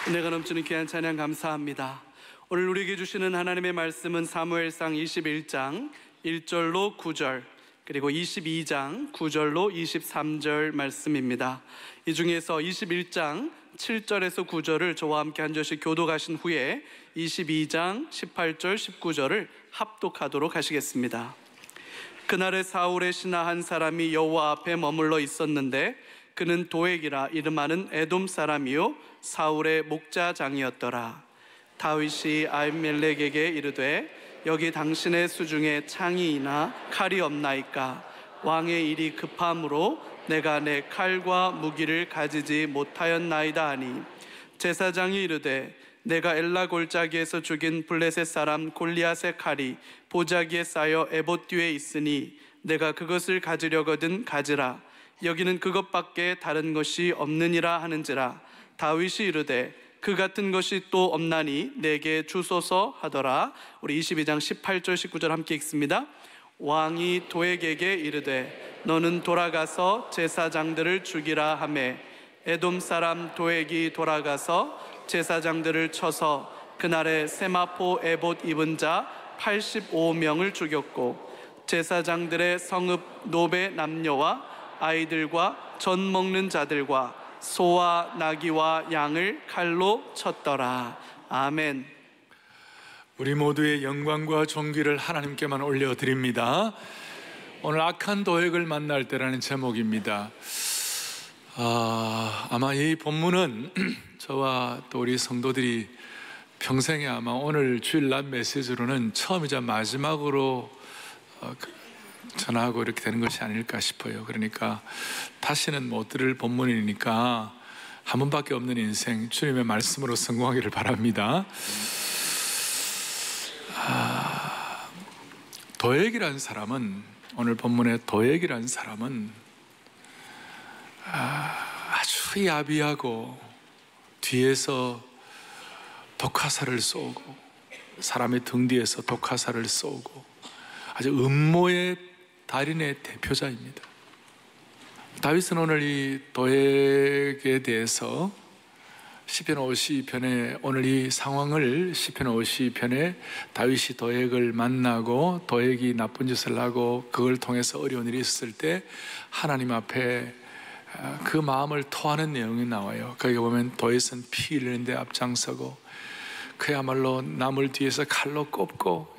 은혜가 넘치는 귀한 찬양 감사합니다. 오늘 우리에게 주시는 하나님의 말씀은 사무엘상 21장 1절로 9절 그리고 22장 9절로 23절 말씀입니다. 이 중에서 21장 7절에서 9절을 저와 함께 한 절씩 교독하신 후에 22장 18절 19절을 합독하도록 하시겠습니다. 그날에 사울의 신하 한 사람이 여호와 앞에 머물러 있었는데 그는 도액이라 이름하는 에돔 사람이요 사울의 목자장이었더라. 다윗이 아히멜렉에게 이르되 여기 당신의 수중에 창이나 칼이 없나이까? 왕의 일이 급함으로 내가 내 칼과 무기를 가지지 못하였나이다 하니 제사장이 이르되 내가 엘라 골짜기에서 죽인 블레셋 사람 골리앗의 칼이 보자기에 쌓여 에봇 뒤에 있으니 내가 그것을 가지려거든 가지라. 여기는 그것밖에 다른 것이 없느니라 하는지라. 다윗이 이르되 그 같은 것이 또 없나니 내게 주소서 하더라. 우리 22장 18절 19절 함께 읽습니다. 왕이 도액에게 이르되 너는 돌아가서 제사장들을 죽이라 하매 에돔 사람 도액이 돌아가서 제사장들을 쳐서 그날에 세마포 에봇 입은 자 85명을 죽였고 제사장들의 성읍 노베 남녀와 아이들과 젖 먹는 자들과 소와 나귀와 양을 칼로 쳤더라. 아멘. 우리 모두의 영광과 존귀를 하나님께만 올려드립니다. 오늘 악한 도액을 만날 때라는 제목입니다. 아마 이 본문은 저와 또 우리 성도들이 평생에 아마 오늘 주일날 메시지로는 처음이자 마지막으로 전하고 이렇게 되는 것이 아닐까 싶어요. 그러니까 다시는 못 들을 본문이니까 한 번밖에 없는 인생 주님의 말씀으로 성공하기를 바랍니다. 도액이라는 사람은, 오늘 본문의 도액이라는 사람은 아주 야비하고 뒤에서 독화살을 쏘고 사람의 등 뒤에서 독화살을 쏘고 아주 음모의 달인의 대표자입니다. 다윗은 오늘 이 도액에 대해서 시편 52편에 오늘 이 상황을 시편 52편에 다윗이 도액을 만나고 도액이 나쁜 짓을 하고 그걸 통해서 어려운 일이 있었을 때 하나님 앞에 그 마음을 토하는 내용이 나와요. 거기 보면 도액은 피 흘리는데 앞장서고 그야말로 남을 뒤에서 칼로 꼽고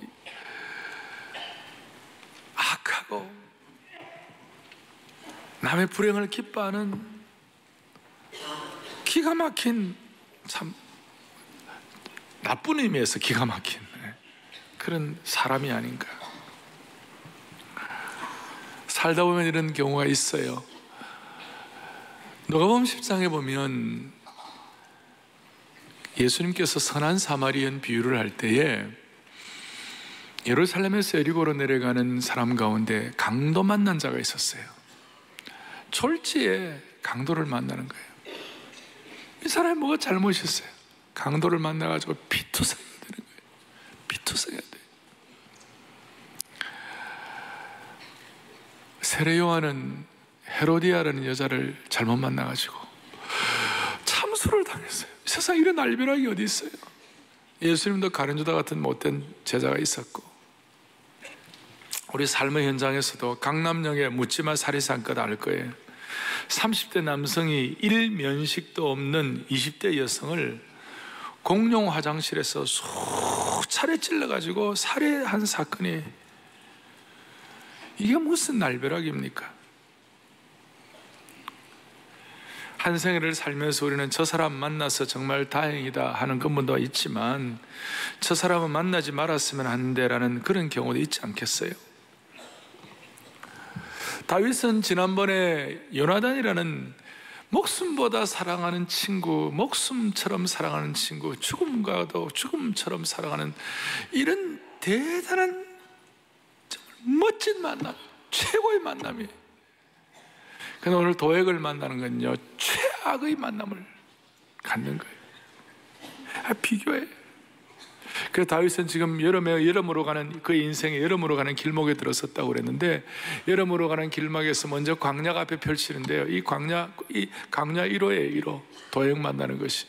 악하고 남의 불행을 기뻐하는 기가 막힌, 참 나쁜 의미에서 기가 막힌 그런 사람이 아닌가. 살다 보면 이런 경우가 있어요. 누가복음 10장에 보면 예수님께서 선한 사마리안 비유를 할 때에 예루살렘에서 여리고로 내려가는 사람 가운데 강도 만난 자가 있었어요. 졸지에 강도를 만나는 거예요. 이 사람이 뭐가 잘못이었어요? 강도를 만나가지고 피투성이 되는 거예요. 피투성이 돼요. 세례 요한은 헤로디아라는 여자를 잘못 만나가지고 참수를 당했어요. 세상에 이런 날벼락이 어디 있어요? 예수님도 가룟유다 같은 못된 제자가 있었고, 우리 삶의 현장에서도 강남역에 묻지마 살인사건 알 거예요. 30대 남성이 일면식도 없는 20대 여성을 공용 화장실에서 수차례 찔러가지고 살해한 사건이, 이게 무슨 날벼락입니까? 한 생애를 살면서 우리는 저 사람 만나서 정말 다행이다 하는 근본도 있지만 저 사람은 만나지 말았으면 한데라는 그런 경우도 있지 않겠어요? 다윗은 지난번에 요나단이라는 목숨보다 사랑하는 친구, 목숨처럼 사랑하는 친구, 죽음과도 죽음처럼 사랑하는 이런 대단한 정말 멋진 만남, 최고의 만남이. 그런데 오늘 도액을 만나는 건요, 최악의 만남을 갖는 거예요. 비교해. 그래서 다윗은 지금 여름으로 가는, 그 인생의 여름으로 가는 길목에 들어섰다고 그랬는데, 여름으로 가는 길막에서 먼저 광야가 앞에 펼치는데요, 이 광야 1호예요. 1호. 도액 만나는 것이.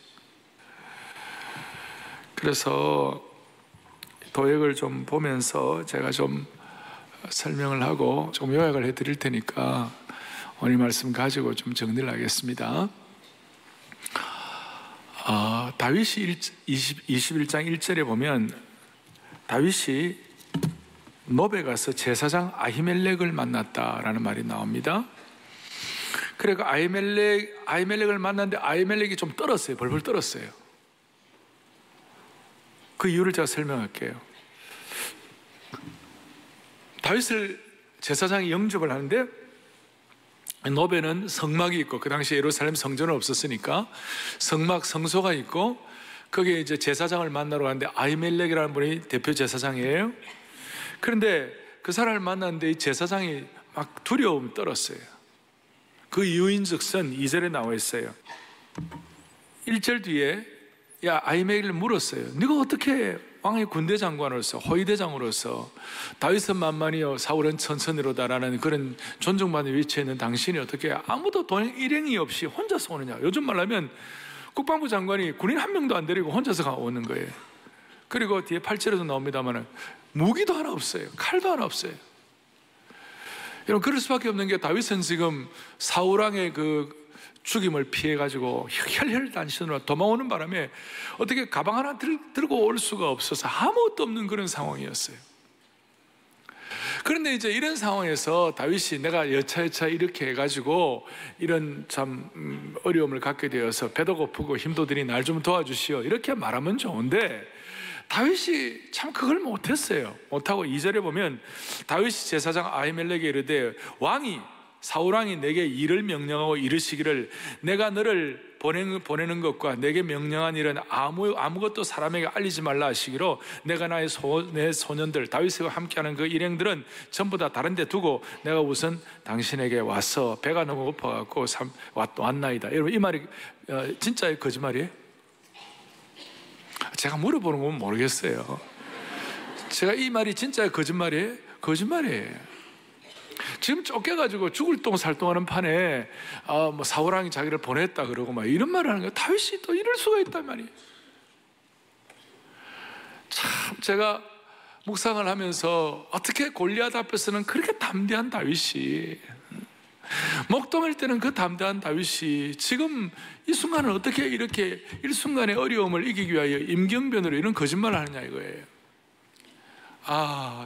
그래서 도액을 좀 보면서 제가 좀 설명을 하고 좀 요약을 해드릴 테니까 오늘 말씀 가지고 좀 정리를 하겠습니다. 다윗이 21장 1절에 보면 다윗이 노베 가서 제사장 아히멜렉을 만났다라는 말이 나옵니다. 그러니까 아히멜렉을 만났는데 아히멜렉이 좀 떨었어요. 벌벌 떨었어요. 그 이유를 제가 설명할게요. 다윗을 제사장이 영접을 하는데 노베는 성막이 있고, 그 당시 예루살렘 성전은 없었으니까 성막 성소가 있고, 거기에 이제 제사장을 만나러 가는데 아히멜렉이라는 분이 대표 제사장이에요. 그런데 그 사람을 만났는데 이 제사장이 막 두려움을 떨었어요. 그 이유인즉슨 2절에 나와 있어요. 1절 뒤에 아히멜렉을 물었어요. 네가 어떻게 왕의 군대 장관으로서, 호위대장으로서 다윗은 만만이요 사울은 천천히로다라는 그런 존중받는 위치에 있는 당신이 어떻게 아무도 일행이 없이 혼자서 오느냐. 요즘 말하면 국방부 장관이 군인 한 명도 안 데리고 혼자서 오는 거예요. 그리고 뒤에 8절에도 나옵니다만 무기도 하나 없어요. 칼도 하나 없어요. 여러분, 그럴 수밖에 없는 게 다윗은 지금 사울왕의 그 죽임을 피해가지고 혈혈단신으로 도망오는 바람에 어떻게 가방 하나 들고 올 수가 없어서 아무것도 없는 그런 상황이었어요. 그런데 이제 이런 상황에서 다윗이 내가 여차여차 이렇게 해가지고 이런 참 어려움을 갖게 되어서 배도 고프고 힘도 드니 날 좀 도와주시오 이렇게 말하면 좋은데 다윗이 참 그걸 못했어요. 못하고 2절에 보면 다윗이 제사장 아히멜렉에게 이르되 왕이 사울왕이 내게 일을 명령하고 이르시기를 내가 너를 보내는 것과 내게 명령한 일은 아무것도 사람에게 알리지 말라 하시기로 내가 내 소년들 다윗과 함께하는 그 일행들은 전부 다 다른 데 두고 내가 우선 당신에게 와서 배가 너무 고파갖고 왔나이다. 여러분, 이 말이 진짜예요, 거짓말이에요? 제가 물어보는 건 모르겠어요. 제가 이 말이 진짜예요, 거짓말이에요? 거짓말이에요. 지금 쫓겨가지고 죽을 똥 살똥하는 판에 뭐 사울왕이 자기를 보냈다 그러고 막 이런 말을 하는 거예요. 다윗이 또 이럴 수가 있단 말이에요. 참 제가 묵상을 하면서 어떻게 골리앗 앞에서는 그렇게 담대한 다윗이, 목동일 때는 그 담대한 다윗이 지금 이 순간을 어떻게 이렇게 일순간의 어려움을 이기기 위하여 임경변으로 이런 거짓말을 하느냐 이거예요.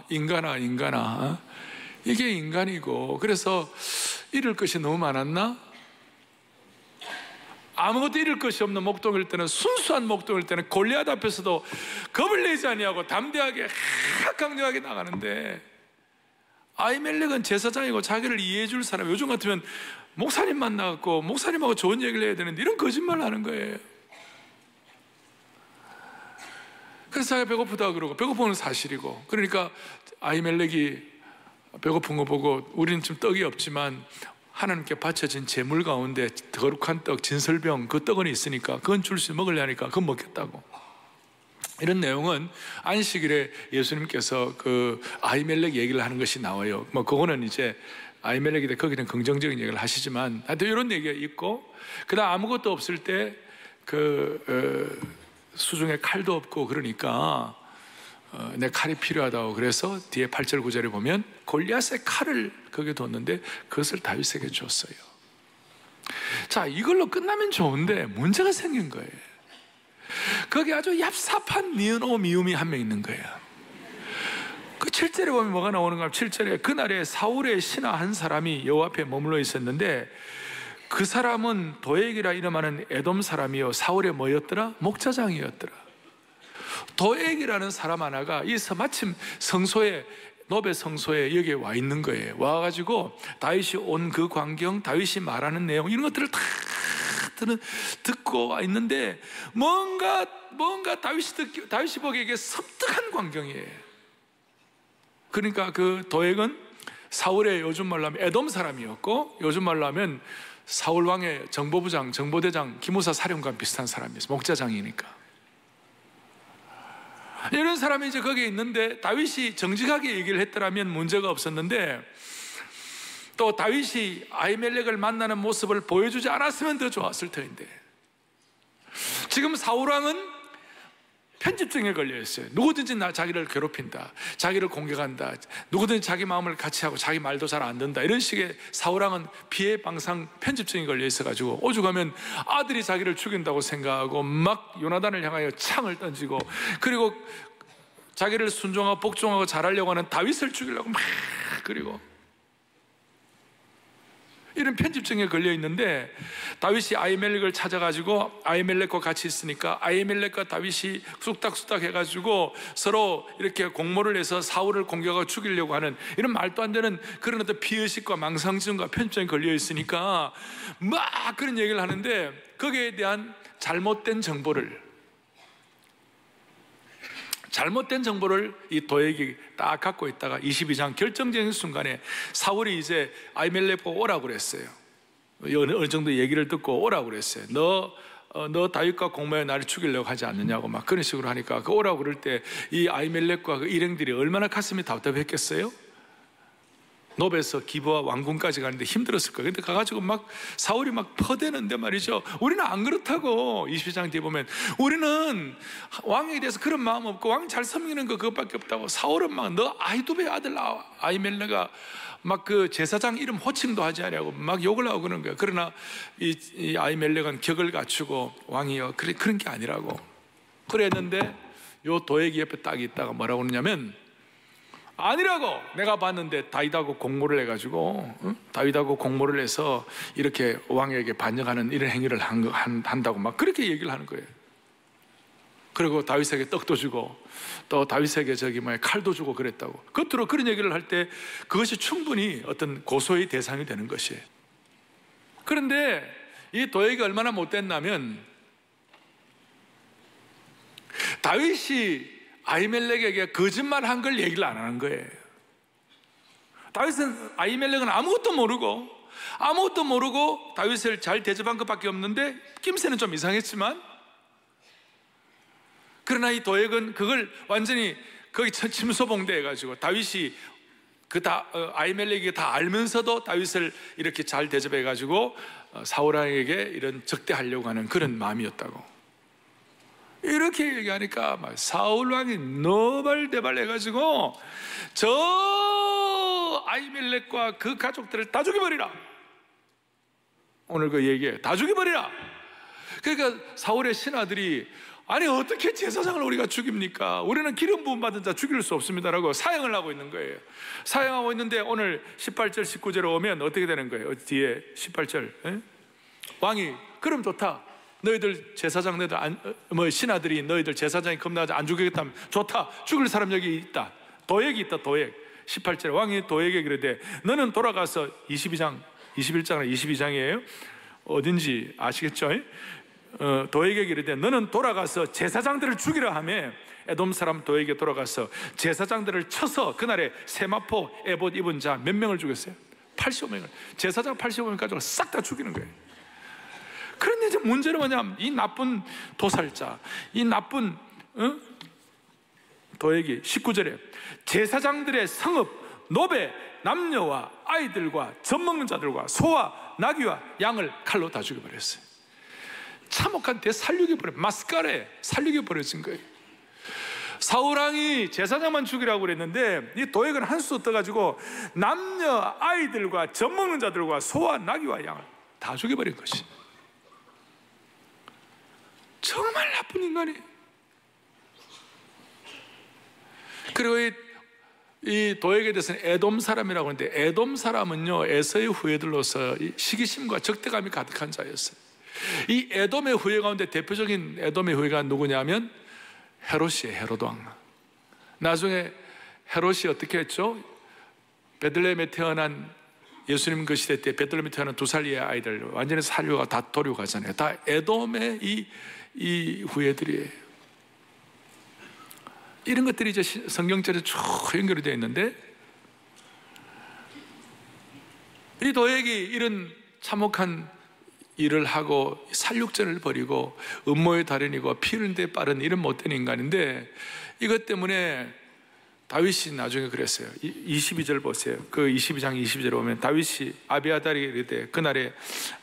인간아 이게 인간이고, 그래서 잃을 것이 너무 많았나? 아무것도 잃을 것이 없는 목동일 때는, 순수한 목동일 때는 골리앗 앞에서도 겁을 내지 아니하고 담대하게 강력하게 나가는데, 아히멜렉은 제사장이고 자기를 이해해 줄 사람, 요즘 같으면 목사님 만나갖고 목사님하고 좋은 얘기를 해야 되는데 이런 거짓말을 하는 거예요. 그래서 자기가 배고프다 그러고, 배고픈 건 사실이고, 그러니까 아히멜렉이 배고픈 거 보고 우리는 지금 떡이 없지만 하나님께 바쳐진 제물 가운데 거룩한 떡, 진설병, 그 떡은 있으니까 그건 줄 수 먹으려 하니까 그건 먹겠다고. 이런 내용은 안식일에 예수님께서 그 아히멜렉 얘기를 하는 것이 나와요. 뭐 그거는 이제 아히멜렉에 대해 거기는 긍정적인 얘기를 하시지만 하여튼 이런 얘기가 있고, 그다음 아무것도 없을 때 수중에 칼도 없고 그러니까 내 칼이 필요하다고, 그래서 뒤에 8절 9절에 보면 골리앗의 칼을 거기에 뒀는데 그것을 다윗에게 줬어요. 자, 이걸로 끝나면 좋은데 문제가 생긴 거예요. 거기 아주 얍삽한 니은오 미움이 한 명 있는 거예요. 그 7절에 보면 뭐가 나오는가 하면 7절에 그날에 사울의 신하 한 사람이 여호와 앞에 머물러 있었는데 그 사람은 도액이라 이름하는 에돔 사람이요 사울의 뭐였더라? 목자장이었더라. 도액이라는 사람 하나가 마침 성소에, 노베 성소에 여기에 와 있는 거예요. 와가지고 다윗이 온 그 광경, 다윗이 말하는 내용 이런 것들을 다 듣고 와 있는데 뭔가 다윗이 보기에 섬뜩한 광경이에요. 그러니까 그 도액은 사울의 요즘 말로 하면 에돔 사람이었고, 요즘 말로 하면 사울 왕의 정보부장, 정보대장, 기무사 사령관 비슷한 사람이었어요. 목자장이니까. 이런 사람이 이제 거기에 있는데 다윗이 정직하게 얘기를 했더라면 문제가 없었는데, 또 다윗이 아히멜렉을 만나는 모습을 보여주지 않았으면 더 좋았을 터인데, 지금 사울왕은 편집증에 걸려 있어요. 누구든지 자기를 괴롭힌다, 자기를 공격한다, 누구든지 자기 마음을 같이 하고 자기 말도 잘 안 듣는다, 이런 식의 사울왕은 피해방상 편집증에 걸려 있어가지고 오죽하면 아들이 자기를 죽인다고 생각하고 막 요나단을 향하여 창을 던지고, 그리고 자기를 순종하고 복종하고 잘하려고 하는 다윗을 죽이려고 막, 그리고 이런 편집증에 걸려 있는데, 다윗이 아히멜렉을 찾아가지고, 아히멜렉과 같이 있으니까 아히멜렉과 다윗이 쑥닥쑥닥 해가지고 서로 이렇게 공모를 해서 사울을 공격하고 죽이려고 하는 이런 말도 안 되는 그런 어떤 피의식과 망상증과 편집증에 걸려 있으니까 막 그런 얘기를 하는데, 거기에 대한 잘못된 정보를 이 도액이 딱 갖고 있다가 22장 결정적인 순간에 사울이 이제 아히멜렉 보고 오라고 그랬어요. 어느 정도 얘기를 듣고 오라고 그랬어요. 너 다윗과 공모해 나를 죽이려고 하지 않느냐고 막 그런 식으로 하니까, 그 오라고 그럴 때 이 아히멜렉과 그 일행들이 얼마나 가슴이 답답했겠어요? 노베에서 기브와 왕궁까지 가는데 힘들었을 거예요. 근데 가가지고 막 사울이 막 퍼대는데 말이죠, 우리는 안 그렇다고. 22장 뒤에 보면 우리는 왕에 대해서 그런 마음 없고 왕 잘 섬기는 거 그것밖에 없다고. 사울은 막 너 아히두베 아들 아히멜렉아 막 그 제사장 이름 호칭도 하지 않냐고 막 욕을 하고 그러는 거예요. 그러나 이 아히멜렉은 격을 갖추고 왕이여 그런 게 아니라고 그랬는데, 요 도액이 옆에 딱 있다가 뭐라고 그러냐면, 아니라고, 내가 봤는데 다윗하고 공모를 해가지고 다윗하고 공모를 해서 이렇게 왕에게 반역하는 이런 행위를 한다고 막 그렇게 얘기를 하는 거예요. 그리고 다윗에게 떡도 주고 또 다윗에게 칼도 주고 그랬다고. 겉으로 그런 얘기를 할 때 그것이 충분히 어떤 고소의 대상이 되는 것이에요. 그런데 이 도액이 얼마나 못됐냐면, 다윗이 아히멜렉에게 거짓말한 걸 얘기를 안 하는 거예요. 아히멜렉은 아무것도 모르고 다윗을 잘 대접한 것밖에 없는데, 낌새는 좀 이상했지만, 그러나 이 도액은 그걸 완전히 거기 침소봉대 해가지고 다윗이 아히멜렉이 다 알면서도 다윗을 이렇게 잘 대접해가지고 사울왕에게 이런 적대하려고 하는 그런 마음이었다고. 이렇게 얘기하니까 막 사울왕이 너발대발 해가지고 저 아히멜렉과 그 가족들을 다 죽여버리라. 오늘 그 얘기에 다 죽여버리라. 그러니까 사울의 신하들이, 아니 어떻게 제사장을 우리가 죽입니까? 우리는 기름 부음 받은 자 죽일 수 없습니다라고 사형을 하고 있는 거예요. 사형하고 있는데 오늘 18절 19절에 오면 어떻게 되는 거예요? 뒤에 18절 왕이, 그럼 좋다, 너희들 제사장, 신하들이 너희들 제사장이 겁나지 안 죽이겠다면 좋다, 죽일 사람 여기 있다, 도액이 있다, 도액. 18절에 왕이 도액에게 그러되 너는 돌아가서 21장이나 22장이에요 어딘지 아시겠죠? 도액에게 이르되 너는 돌아가서 제사장들을 죽이라 하며, 에돔 사람 도액에 돌아가서 제사장들을 쳐서 그날에 세마포 에봇 입은 자 몇 명을 죽였어요? 85명을. 제사장 85명 가지고 싹 다 죽이는 거예요. 그런데 이제 문제는 뭐냐면, 이 나쁜 도살자, 이 나쁜 도액이 19절에 제사장들의 성읍 노베 남녀와 아이들과 젖먹는 자들과 소와 나귀와 양을 칼로 다 죽여버렸어요. 참혹한 대살육이 마스카레 살육이 벌어진 거예요. 사울왕이 제사장만 죽이라고 그랬는데 이 도액은 한 수 떠가지고 남녀 아이들과 젖먹는 자들과 소와 나귀와 양을 다 죽여버린 것이. 정말 나쁜 인간이에요. 그리고 이 도액에 대해서는 에돔 사람이라고 하는데, 에돔 사람은요 에서의 후예들로서 시기심과 적대감이 가득한 자였어요. 이 에돔의 후예 가운데 대표적인 에돔의 후예가 누구냐면 헤롯이에요. 헤롯 왕. 나중에 헤롯이 어떻게 했죠? 베들레헴에 태어난 예수님 그 시대 때 베들레헴에 태어난 2살의 아이들 완전히 살류가 다 도륙하잖아요. 다 에돔의 이 후예들이에요. 이런 것들이 이제 성경절에 쭉 연결이 되어 있는데, 이 도액이 이런 참혹한 일을 하고 살육전을 벌이고 음모의 달인이고 피 흘리는 데 빠른 이런 못된 인간인데, 이것 때문에 다윗이 나중에 그랬어요. 22절 보세요. 그 22장 22절에 보면 다윗이 아비아달이 이르되 그날에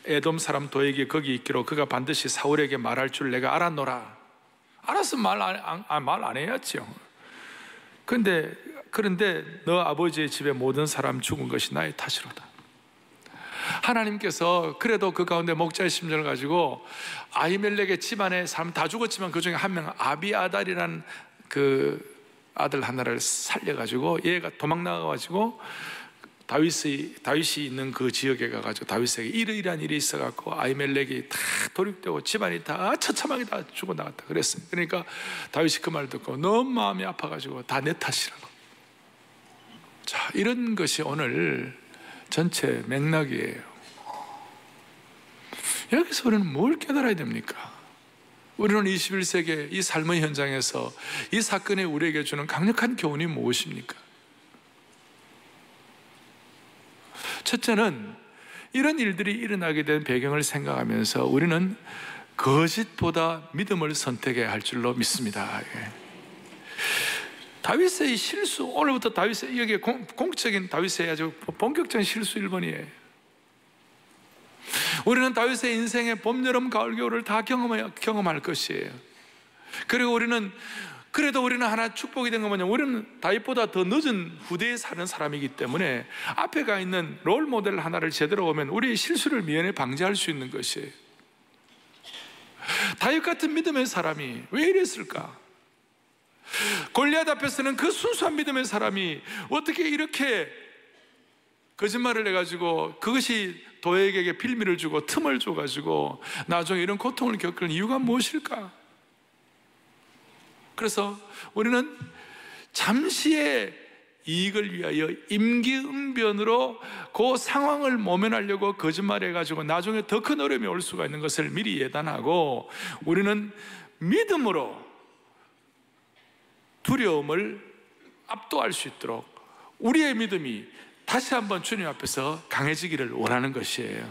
에돔 사람 도액이 거기 있기로 그가 반드시 사울에게 말할 줄 내가 알았노라. 알았으면 말 안 해야죠. 그런데 너 아버지의 집에 모든 사람 죽은 것이 나의 탓이로다. 하나님께서 그래도 그 가운데 목자의 심정을 가지고 아히멜렉의 집안에 사람 다 죽었지만 그 중에 한 명 아비아달이라는 그 아들 하나를 살려가지고 얘가 도망 나가가지고 다윗이 있는 그 지역에 가가지고 다윗에게 이러이러한 일이 있어갖고 아히멜렉이 다 도륙되고 집안이 다 처참하게 다 죽어 나갔다 그랬어요. 그러니까 다윗이 그 말 듣고 너무 마음이 아파가지고 다 내 탓이라고. 자, 이런 것이 오늘 전체 맥락이에요. 여기서 우리는 뭘 깨달아야 됩니까? 우리는 21세기 이 삶의 현장에서 이 사건이 우리에게 주는 강력한 교훈이 무엇입니까? 첫째는 이런 일들이 일어나게 된 배경을 생각하면서 우리는 거짓보다 믿음을 선택해야 할 줄로 믿습니다. 다윗의 실수, 오늘부터 다윗의 여기 공적인 다윗의 아주 본격적인 실수 1번이에요. 우리는 다윗의 인생의 봄, 여름, 가을, 겨울을 다 경험할 것이에요. 그리고 그래도 우리는 하나 축복이 된 건 뭐냐면 우리는 다윗보다 더 늦은 후대에 사는 사람이기 때문에 앞에 가 있는 롤 모델 하나를 제대로 보면 우리의 실수를 미연에 방지할 수 있는 것이에요. 다윗 같은 믿음의 사람이 왜 이랬을까? 골리앗 앞에서는 그 순수한 믿음의 사람이 어떻게 이렇게 거짓말을 해가지고 그것이 도액에게 빌미를 주고 틈을 줘가지고 나중에 이런 고통을 겪는 이유가 무엇일까? 그래서 우리는 잠시의 이익을 위하여 임기응변으로 그 상황을 모면하려고 거짓말해가지고 나중에 더 큰 어려움이 올 수가 있는 것을 미리 예단하고 우리는 믿음으로 두려움을 압도할 수 있도록 우리의 믿음이 다시 한번 주님 앞에서 강해지기를 원하는 것이에요.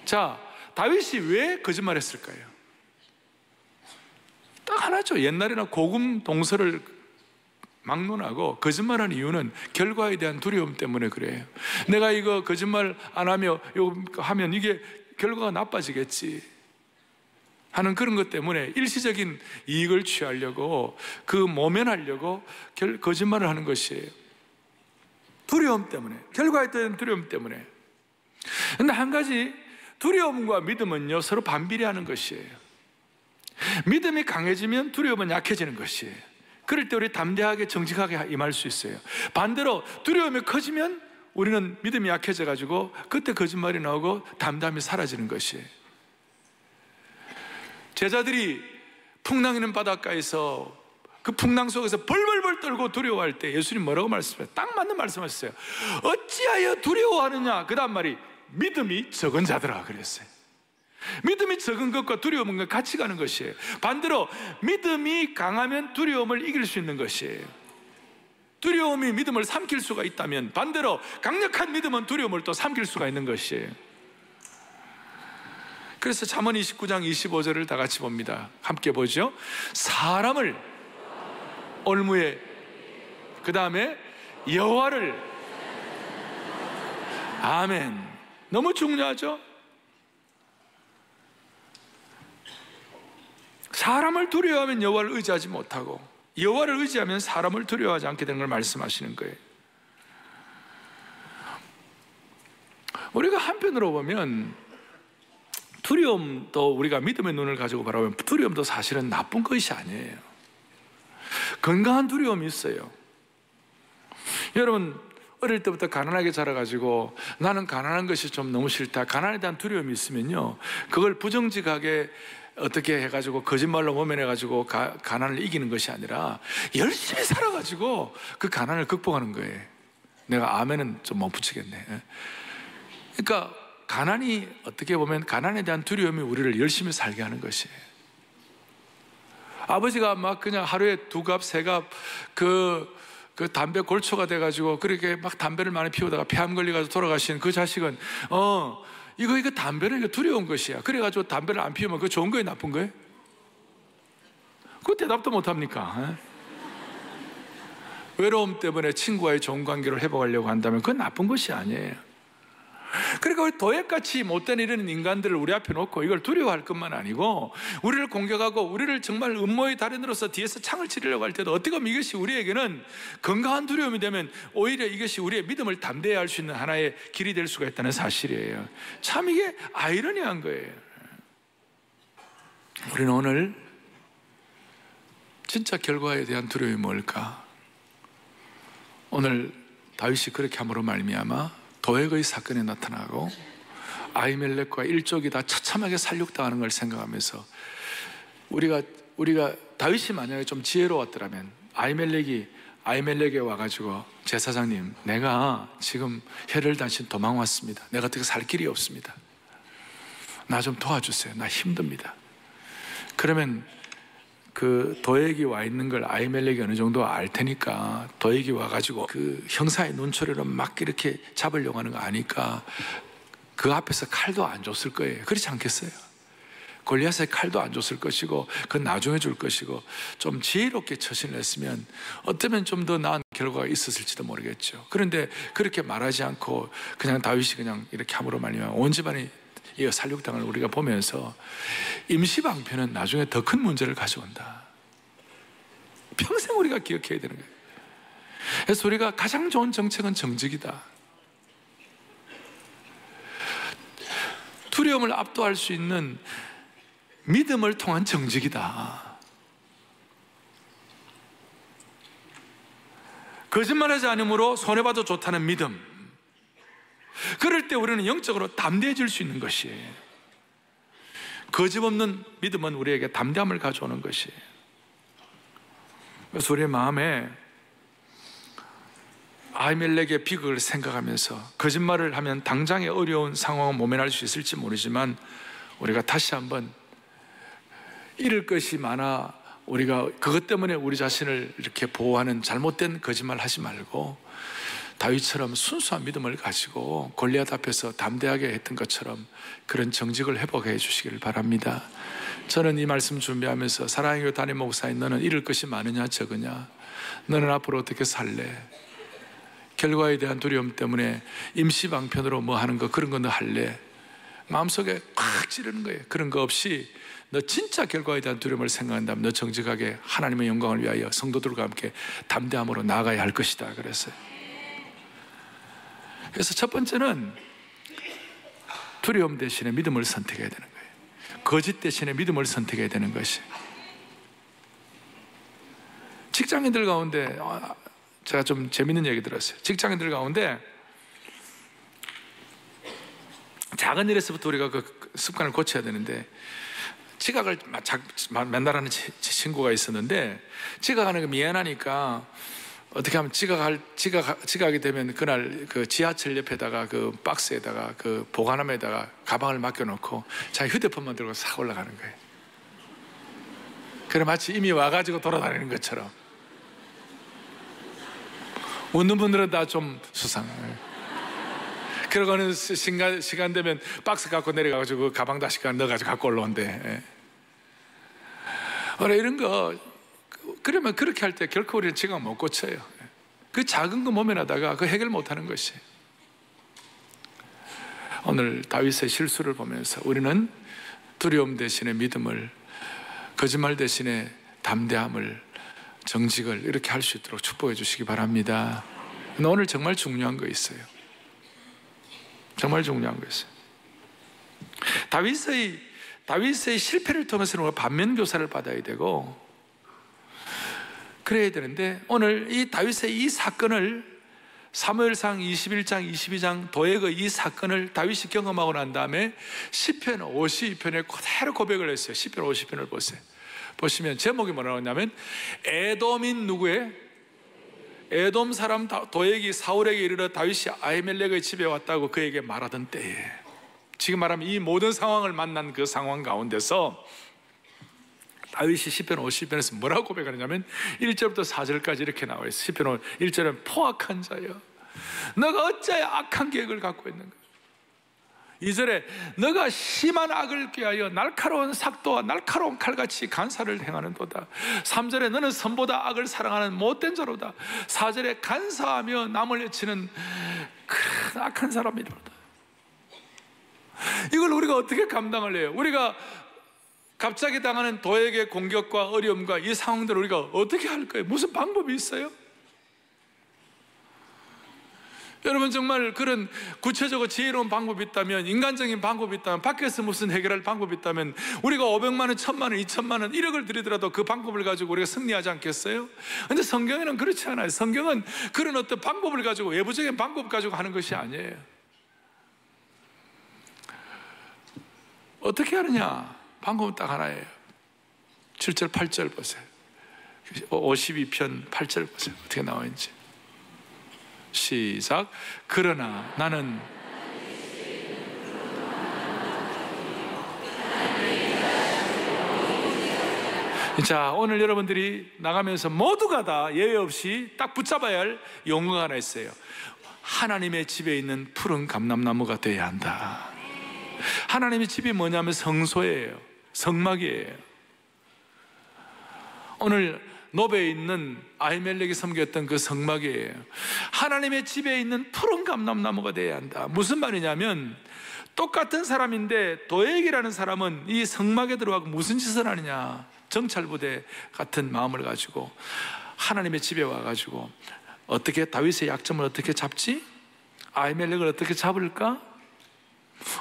자, 다윗이 왜 거짓말했을까요? 딱 하나죠. 옛날에는 고금 동서를 막론하고 거짓말하는 이유는 결과에 대한 두려움 때문에 그래요. 내가 이거 거짓말 안 하며 이거 하면 이게 결과가 나빠지겠지 하는 그런 것 때문에 일시적인 이익을 취하려고 모면하려고 거짓말을 하는 것이에요. 두려움 때문에, 결과에 대한 두려움 때문에. 그런데 한 가지, 두려움과 믿음은요 서로 반비례하는 것이에요. 믿음이 강해지면 두려움은 약해지는 것이에요. 그럴 때 우리 담대하게 정직하게 임할 수 있어요. 반대로 두려움이 커지면 우리는 믿음이 약해져 가지고 그때 거짓말이 나오고 담담히 사라지는 것이에요. 제자들이 풍랑 있는 바닷가에서 그 풍랑 속에서 벌벌벌 떨고 두려워할 때 예수님 뭐라고 말씀하셨어요? 딱 맞는 말씀하셨어요. 어찌하여 두려워하느냐? 그 다음 말이 믿음이 적은 자들아 그랬어요. 믿음이 적은 것과 두려움은 같이 가는 것이에요. 반대로 믿음이 강하면 두려움을 이길 수 있는 것이에요. 두려움이 믿음을 삼킬 수가 있다면 반대로 강력한 믿음은 두려움을 또 삼킬 수가 있는 것이에요. 그래서 잠언 29장 25절을 다 같이 봅니다. 함께 보죠. 사람을 올무에, 그 다음에 여호와를, 아멘. 너무 중요하죠? 사람을 두려워하면 여호와를 의지하지 못하고 여호와를 의지하면 사람을 두려워하지 않게 되는 걸 말씀하시는 거예요. 우리가 한편으로 보면 두려움도 우리가 믿음의 눈을 가지고 바라보면 두려움도 사실은 나쁜 것이 아니에요. 건강한 두려움이 있어요. 여러분 어릴 때부터 가난하게 자라가지고 나는 가난한 것이 좀 너무 싫다, 가난에 대한 두려움이 있으면요 그걸 부정직하게 어떻게 해가지고 거짓말로 모면해가지고 가난을 이기는 것이 아니라 열심히 살아가지고 그 가난을 극복하는 거예요. 내가 아멘은 좀 못 붙이겠네. 그러니까 가난이 어떻게 보면 가난에 대한 두려움이 우리를 열심히 살게 하는 것이에요. 아버지가 막 그냥 하루에 2갑, 3갑 그 담배 골초가 돼가지고 그렇게 막 담배를 많이 피우다가 폐암 걸려가지고 돌아가신 그 자식은 이거 담배는 이거 두려운 것이야. 그래가지고 담배를 안 피우면 그거 좋은 거예요, 나쁜 거예요? 그 대답도 못 합니까? 외로움 때문에 친구와의 좋은 관계를 회복하려고 한다면 그건 나쁜 것이 아니에요. 그러니까 우리 도액같이 못된 이런 인간들을 우리 앞에 놓고 이걸 두려워할 것만 아니고 우리를 공격하고 우리를 정말 음모의 달인으로서 뒤에서 창을 치려고 할 때도 어떻게 보면 이것이 우리에게는 건강한 두려움이 되면 오히려 이것이 우리의 믿음을 담대히 할 수 있는 하나의 길이 될 수가 있다는 사실이에요. 참 이게 아이러니한 거예요. 우리는 오늘 진짜 결과에 대한 두려움이 뭘까? 오늘 다윗이 그렇게 함으로 말미암아 도액의 사건이 나타나고 아히멜렉과 일족이 다 처참하게 살육당하는 걸 생각하면서 우리가 다윗이 만약에 좀 지혜로웠더라면 아히멜렉에 와가지고 제사장님, 내가 지금 혈을 단신 도망 왔습니다. 내가 어떻게 살 길이 없습니다. 나 좀 도와주세요. 나 힘듭니다. 그러면 그 도액이 와 있는 걸 아히멜렉이 어느 정도 알 테니까 도액이 와가지고 그 형사의 눈초리로 막 이렇게 잡으려고 하는 거 아니까 그 앞에서 칼도 안 줬을 거예요. 그렇지 않겠어요? 골리앗의 칼도 안 줬을 것이고 그건 나중에 줄 것이고 좀 지혜롭게 처신을 했으면 어쩌면 좀 더 나은 결과가 있었을지도 모르겠죠. 그런데 그렇게 말하지 않고 그냥 다윗이 그냥 이렇게 함으로 말미암아 온 집안이 이 살육당을 우리가 보면서 임시방편은 나중에 더 큰 문제를 가져온다. 평생 우리가 기억해야 되는 거예요. 그래서 우리가 가장 좋은 정책은 정직이다. 두려움을 압도할 수 있는 믿음을 통한 정직이다. 거짓말하지 않음으로 손해봐도 좋다는 믿음. 그럴 때 우리는 영적으로 담대해질 수 있는 것이에요. 거짓없는 믿음은 우리에게 담대함을 가져오는 것이에요. 그래서 우리의 마음에 아히멜렉의 비극을 생각하면서 거짓말을 하면 당장의 어려운 상황을 모면할 수 있을지 모르지만 우리가 다시 한번 잃을 것이 많아 우리가 그것 때문에 우리 자신을 이렇게 보호하는 잘못된 거짓말 하지 말고 다윗처럼 순수한 믿음을 가지고 골리앗 앞에서 담대하게 했던 것처럼 그런 정직을 회복해 주시기를 바랍니다. 저는 이 말씀 준비하면서 사랑의 교회 담임 목사인 너는 잃을 것이 많으냐 적으냐, 너는 앞으로 어떻게 살래, 결과에 대한 두려움 때문에 임시방편으로 뭐 하는 거 그런 거 너 할래, 마음속에 꽉 찌르는 거예요. 그런 거 없이 너 진짜 결과에 대한 두려움을 생각한다면 너 정직하게 하나님의 영광을 위하여 성도들과 함께 담대함으로 나아가야 할 것이다 그랬어요. 그래서 첫 번째는 두려움 대신에 믿음을 선택해야 되는 거예요. 거짓 대신에 믿음을 선택해야 되는 것이. 직장인들 가운데 제가 좀 재밌는 얘기 들었어요. 직장인들 가운데 작은 일에서부터 우리가 그 습관을 고쳐야 되는데 지각을 맨날 하는 친구가 있었는데 지각하는 게 미안하니까 어떻게 하면 지각하게 되면 그날 그 지하철 옆에다가 그 박스에다가 그 보관함에다가 가방을 맡겨놓고 자기 휴대폰만 들고 싹 올라가는 거예요. 그래 마치 이미 와가지고 돌아다니는 것처럼. 웃는 분들은 다 좀 수상해요. 그러고는 시간 되면 박스 갖고 내려가가지고 그 가방 다시 넣어가지고 갖고 올라온대. 이런 거 그러면 그렇게 할 때 결코 우리는 지각 못 고쳐요. 그 작은 거 모면하다가 그 해결 못하는 것이에요. 오늘 다윗의 실수를 보면서 우리는 두려움 대신에 믿음을, 거짓말 대신에 담대함을, 정직을 이렇게 할 수 있도록 축복해 주시기 바랍니다. 근데 오늘 정말 중요한 거 있어요. 정말 중요한 거 있어요. 다윗의 실패를 통해서는 우리가 반면교사를 받아야 되고 그래야 되는데 오늘 이 다윗의 이 사건을 사무엘상 21장 22장 도액의 이 사건을 다윗이 경험하고 난 다음에 시편 52편에 그대로 고백을 했어요. 시편 50편을 보세요. 보시면 제목이 뭐라고 하냐면 에돔인 누구의? 에돔 사람 도액이 사울에게 이르러 다윗이 아히멜렉의 집에 왔다고 그에게 말하던 때에, 지금 말하면 이 모든 상황을 만난 그 상황 가운데서 다윗이 시편 50편에서 뭐라고 고백하느냐면 1절부터 4절까지 이렇게 나와 있어요. 시편 1절은 포악한 자여 너가 어찌하여 악한 계획을 갖고 있는가. 2절에 너가 심한 악을 꾀하여 날카로운 삭도와 날카로운 칼같이 간사를 행하는도다. 3절에 너는 선보다 악을 사랑하는 못된 자로다. 4절에 간사하며 남을 해치는 큰 악한 사람이로다. 이걸 우리가 어떻게 감당을 해요? 우리가 갑자기 당하는 도액의 공격과 어려움과 이 상황들을 우리가 어떻게 할 거예요? 무슨 방법이 있어요? 여러분, 정말 그런 구체적으로 지혜로운 방법이 있다면, 인간적인 방법이 있다면, 밖에서 무슨 해결할 방법이 있다면 우리가 500만 원, 1000만 원, 2000만 원, 1억을 들이더라도 그 방법을 가지고 우리가 승리하지 않겠어요? 근데 성경에는 그렇지 않아요. 성경은 그런 어떤 방법을 가지고, 외부적인 방법 가지고 하는 것이 아니에요. 어떻게 하느냐? 방법은 딱 하나예요. 7절, 8절 보세요. 52편 8절 보세요. 어떻게 나와 있는지. 시작. 그러나 나는 자, 오늘 여러분들이 나가면서 모두가 다 예외 없이 딱 붙잡아야 할 용어가 하나 있어요. 하나님의 집에 있는 푸른 감람나무가 되어야 한다. 하나님의 집이 뭐냐면 성소예요. 성막이에요. 오늘 노베에 있는 아히멜렉이 섬겼던 그 성막이에요. 하나님의 집에 있는 푸른 감람나무가 되어야 한다. 무슨 말이냐면, 똑같은 사람인데 도액이라는 사람은 이 성막에 들어가고 무슨 짓을 하느냐, 정찰부대 같은 마음을 가지고 하나님의 집에 와가지고 어떻게 다윗의 약점을 어떻게 잡지? 아히멜렉을 어떻게 잡을까?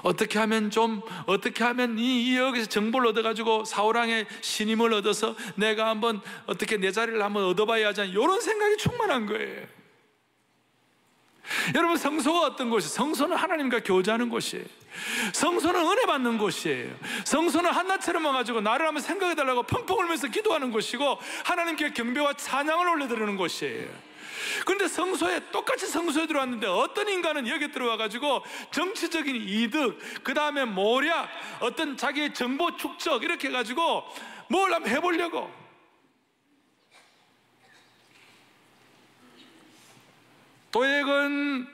어떻게 하면 이 여기서 정보를 얻어가지고 사울왕의 신임을 얻어서 내가 한번 어떻게 내 자리를 한번 얻어봐야 하지 않냐, 이런 생각이 충만한 거예요. 여러분, 성소가 어떤 곳이에요? 성소는 하나님과 교제하는 곳이에요. 성소는 은혜 받는 곳이에요. 성소는 한나처럼 와가지고 나를 한번 생각해달라고 펑펑 울면서 기도하는 곳이고, 하나님께 경배와 찬양을 올려드리는 곳이에요. 그런데 똑같이 성소에 들어왔는데 어떤 인간은 여기 들어와가지고 정치적인 이득, 그 다음에 모략, 어떤 자기의 정보 축적, 이렇게 해가지고 뭘 한번 해보려고. 도액은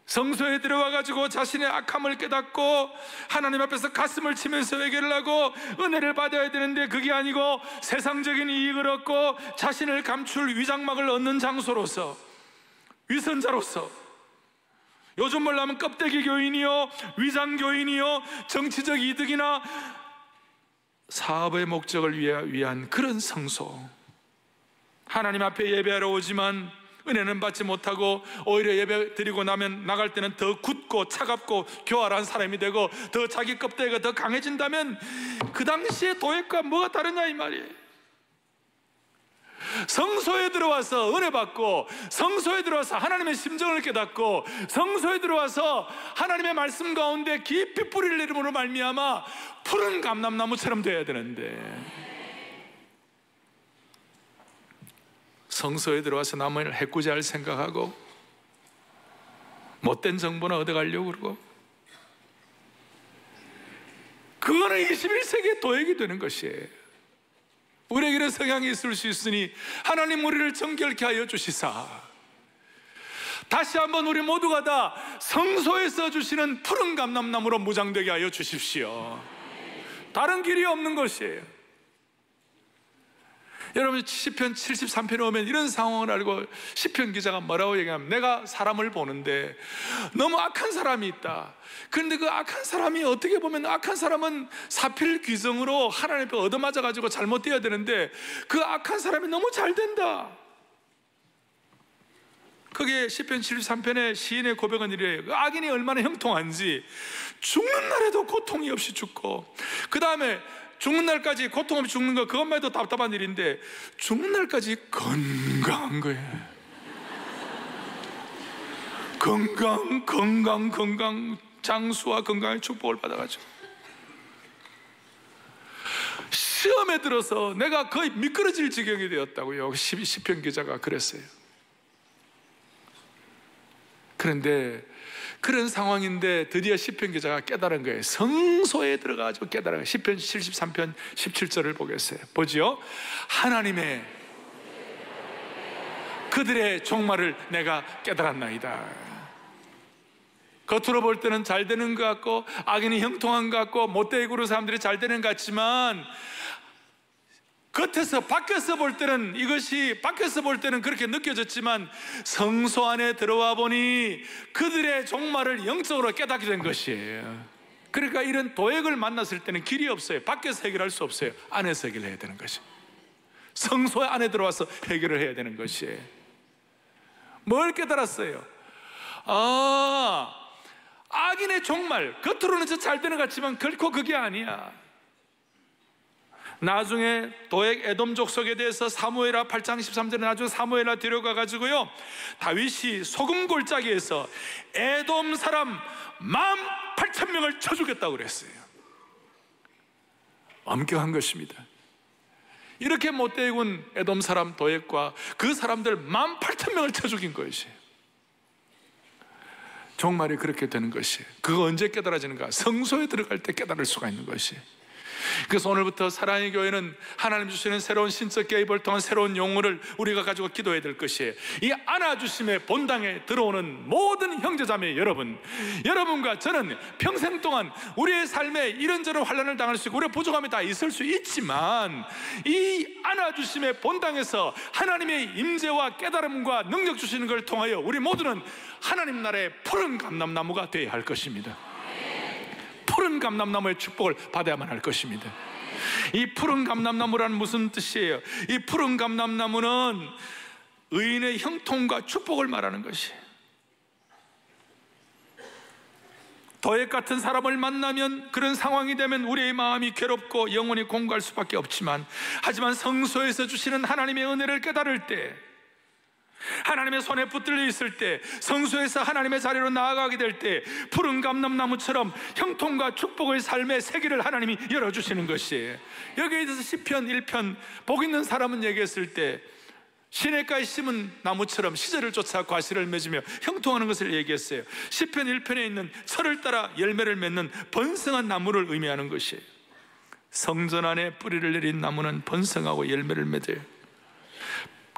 성소에 들어와가지고 자신의 악함을 깨닫고 하나님 앞에서 가슴을 치면서 회개를 하고 은혜를 받아야 되는데, 그게 아니고 세상적인 이익을 얻고 자신을 감출 위장막을 얻는 장소로서, 위선자로서, 요즘 말로 하면 껍데기 교인이요, 위장 교인이요, 정치적 이득이나 사업의 목적을 위한 그런 성소. 하나님 앞에 예배하러 오지만 은혜는 받지 못하고 오히려 예배 드리고 나면 나갈 때는 더 굳고 차갑고 교활한 사람이 되고 더 자기 껍데기가 더 강해진다면 그 당시에 도액과 뭐가 다르냐 이 말이에요. 성소에 들어와서 은혜 받고, 성소에 들어와서 하나님의 심정을 깨닫고, 성소에 들어와서 하나님의 말씀 가운데 깊이 뿌리를 내림으로 말미암아 푸른 감람나무처럼 되어야 되는데, 성소에 들어와서 남을 해코지할 생각하고 못된 정보나 얻어가려고 그러고, 그거는 21세기의 도액이 되는 것이에요. 우리에게는 성향이 있을 수 있으니 하나님 우리를 정결케 하여 주시사, 다시 한번 우리 모두가 다 성소에서 주시는 푸른 감람나무로 무장되게 하여 주십시오. 다른 길이 없는 것이에요. 여러분, 시편 73편에 오면 이런 상황을 알고 시편 기자가 뭐라고 얘기하면, 내가 사람을 보는데 너무 악한 사람이 있다. 그런데 그 악한 사람이 어떻게 보면, 악한 사람은 사필귀정으로 하나님 앞에 얻어맞아가지고 잘못되어야 되는데 그 악한 사람이 너무 잘 된다. 그게 시편 73편의 시인의 고백은 이래요. 그 악인이 얼마나 형통한지, 죽는 날에도 고통이 없이 죽고, 그 다음에 죽는 날까지 고통 없이 죽는 거, 그것만 해도 답답한 일인데 죽는 날까지 건강한 거예요. 건강, 장수와 건강의 축복을 받아가지고 시험에 들어서 내가 거의 미끄러질 지경이 되었다고요. 시편 기자가 그랬어요. 그런데 그런 상황인데 드디어 시편 기자가 깨달은 거예요. 성소에 들어가가지고 깨달은 거예요. 시편 73편 17절을 보겠어요. 보지요? 하나님의 그들의 종말을 내가 깨달았나이다. 겉으로 볼 때는 잘 되는 것 같고 악인이 형통한 것 같고 못되게 구는 사람들이 잘 되는 것 같지만, 겉에서 밖에서 볼 때는 이것이 밖에서 볼 때는 그렇게 느껴졌지만 성소 안에 들어와 보니 그들의 종말을 영적으로 깨닫게 된 것이에요. 그러니까 이런 도액을 만났을 때는 길이 없어요. 밖에서 해결할 수 없어요. 안에서 해결해야 되는 것이, 성소 안에 들어와서 해결을 해야 되는 것이에요. 뭘 깨달았어요? 악인의 종말, 겉으로는 잘 되는 것 같지만 결코 그게 아니야. 나중에 도액 에돔 족속에 대해서 사무엘하 8장 13절에 나중에 사무엘하 데려가 가지고요, 다윗이 소금 골짜기에서 에돔 사람 18,000명을 쳐 죽였다고 그랬어요. 엄격한 것입니다. 이렇게 못되게 군 에돔 사람 도액과 그 사람들 18,000명을 쳐 죽인 것이에요. 종말이 그렇게 되는 것이에요. 그거 언제 깨달아지는가? 성소에 들어갈 때 깨달을 수가 있는 것이에요. 그래서 오늘부터 사랑의 교회는 하나님 주시는 새로운 신적 개입을 통한 새로운 용어를 우리가 가지고 기도해야 될 것이에요. 이 안아주심의 본당에 들어오는 모든 형제자매 여러분, 여러분과 저는 평생 동안 우리의 삶에 이런저런 환난을 당할 수 있고 우리의 부족함이 다 있을 수 있지만, 이 안아주심의 본당에서 하나님의 임재와 깨달음과 능력 주시는 걸 통하여 우리 모두는 하나님 나라의 푸른 감람나무가 되어야 할 것입니다. 푸른 감람나무의 축복을 받아야만 할 것입니다. 이 푸른 감람나무란 무슨 뜻이에요? 이 푸른 감람나무는 의인의 형통과 축복을 말하는 것이에요. 도액 같은 사람을 만나면, 그런 상황이 되면 우리의 마음이 괴롭고 영혼이 공고할 수밖에 없지만, 하지만 성소에서 주시는 하나님의 은혜를 깨달을 때, 하나님의 손에 붙들려 있을 때, 성소에서 하나님의 자리로 나아가게 될 때 푸른 감람나무처럼 형통과 축복의 삶의 세계를 하나님이 열어주시는 것이에요. 여기에 대해서 시편 1편 복 있는 사람은 얘기했을 때, 시냇가에 심은 나무처럼 시절을 쫓아 과실을 맺으며 형통하는 것을 얘기했어요. 시편 1편에 있는 철을 따라 열매를 맺는 번성한 나무를 의미하는 것이에요. 성전 안에 뿌리를 내린 나무는 번성하고 열매를 맺어요.